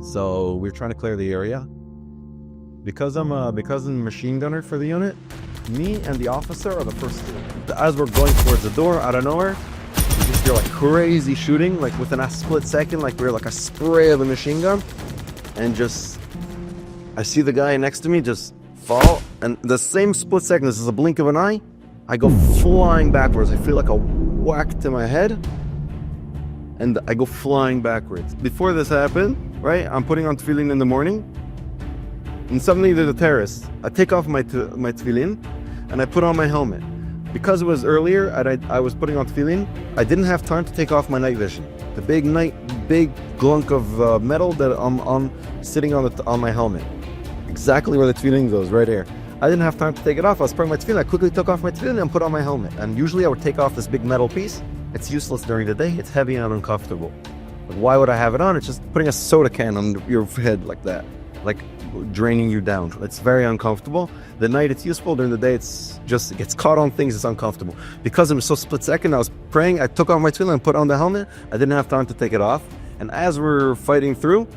So we're trying to clear the area. Because I'm a machine gunner for the unit, me and the officer are the first two. As we're going towards the door, out of nowhere, you just hear like crazy shooting, like within a split second, like we're like a spray of a machine gun. And just, I see the guy next to me just fall, and the same split second, this is a blink of an eye, I go flying backwards. I feel like a whack to my head, and I go flying backwards. Before this happened, right, I'm putting on tefillin in the morning, and suddenly there's a terrorist. I take off my tefillin, and I put on my helmet. Because it was earlier, I was putting on tefillin, I didn't have time to take off my night vision. The big glunk of metal that I'm on, sitting on my helmet. Exactly where the tefillin goes, right here. I didn't have time to take it off. I was putting my tefillin. I quickly took off my tefillin and put on my helmet. And usually I would take off this big metal piece. It's useless during the day. It's heavy and uncomfortable. But why would I have it on? It's just putting a soda can on your head like that. Like draining you down. It's very uncomfortable. The night it's useful. During the day it gets caught on things. It's uncomfortable. Because it was so split second, I was praying. I took off my tefillin and put on the helmet. I didn't have time to take it off. And as we're fighting through,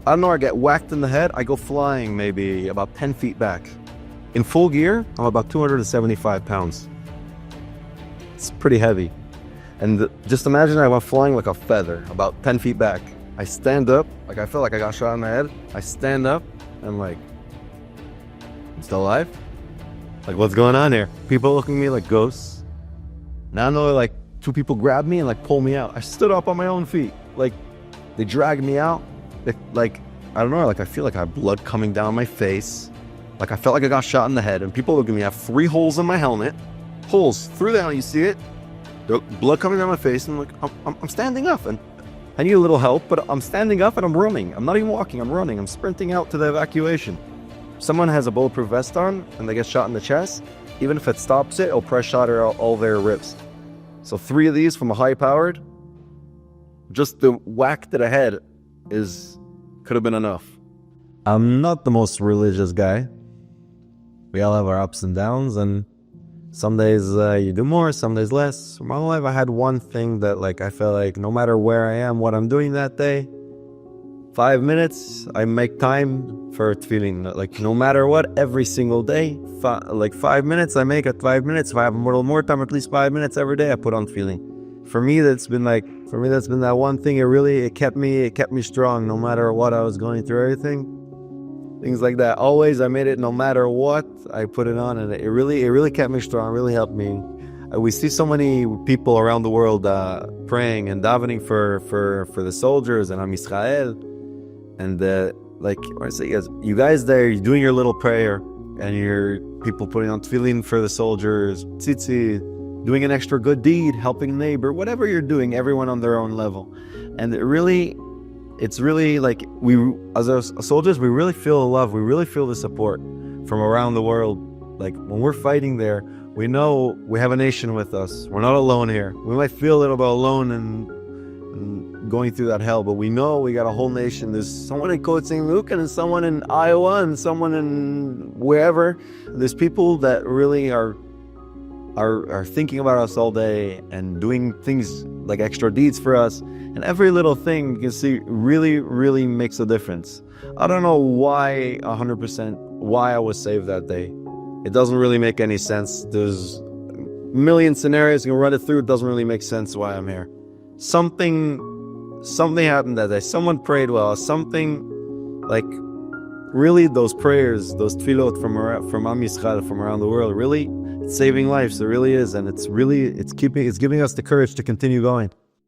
I don't know, I get whacked in the head. I go flying maybe about 10 feet back. In full gear, I'm about 275 pounds. It's pretty heavy. And just imagine I went flying like a feather, about 10 feet back. I stand up, like I feel like I got shot in the head. I stand up and like, I'm still alive? Like, what's going on here? People looking at me like ghosts. Now I know like two people grabbed me and like pulled me out. I stood up on my own feet. Like, they dragged me out. Like, I don't know, like I feel like I have blood coming down my face. Like I felt like I got shot in the head, and people look at me. I have 3 holes in my helmet. Holes through there, you see it? Blood coming down my face, and like I'm standing up, and I need a little help, but I'm standing up and I'm running. I'm not even walking, I'm running. I'm sprinting out to the evacuation. Someone has a bulletproof vest on and they get shot in the chest. Even if it stops it, it'll press shatter all their ribs. So 3 of these from a high-powered, just the whack to the head could have been enough. I'm not the most religious guy. We all have our ups and downs, and some days you do more, some days less. In my life, I had one thing that like I felt like no matter where I am, what I'm doing that day, 5 minutes, I make time for tefillin. Like no matter what, every single day, 5 minutes, I make it 5 minutes. If I have a little more time, at least 5 minutes every day, I put on tefillin. For me, that's been that one thing. It kept me strong no matter what I was going through, everything. Things like that. Always, I made it no matter what, I put it on, and it really kept me strong, really helped me. We see so many people around the world praying and davening for the soldiers and Am Yisrael. And like I say, you guys there, you're doing your little prayer, and you're people putting on tefillin for the soldiers, tzitzi, doing an extra good deed, helping a neighbor, whatever you're doing, everyone on their own level. And it's really like we, as soldiers, we really feel the love, we really feel the support from around the world. Like when we're fighting there, we know we have a nation with us. We're not alone here. We might feel a little bit alone and going through that hell, but we know we got a whole nation. There's someone in Côte Saint-Luc, and someone in Iowa, and someone in wherever. There's people that really are thinking about us all day and doing things like extra deeds for us. And every little thing you can see really makes a difference. I don't know why 100% why I was saved that day. It doesn't really make any sense. There's a million scenarios, you can run it through. It doesn't really make sense why I'm here. Something happened that day. Someone prayed well. Something like really those prayers, those tefillot from Am Yisrael, from around the world, really it's saving lives. It really is, and it's giving us the courage to continue going.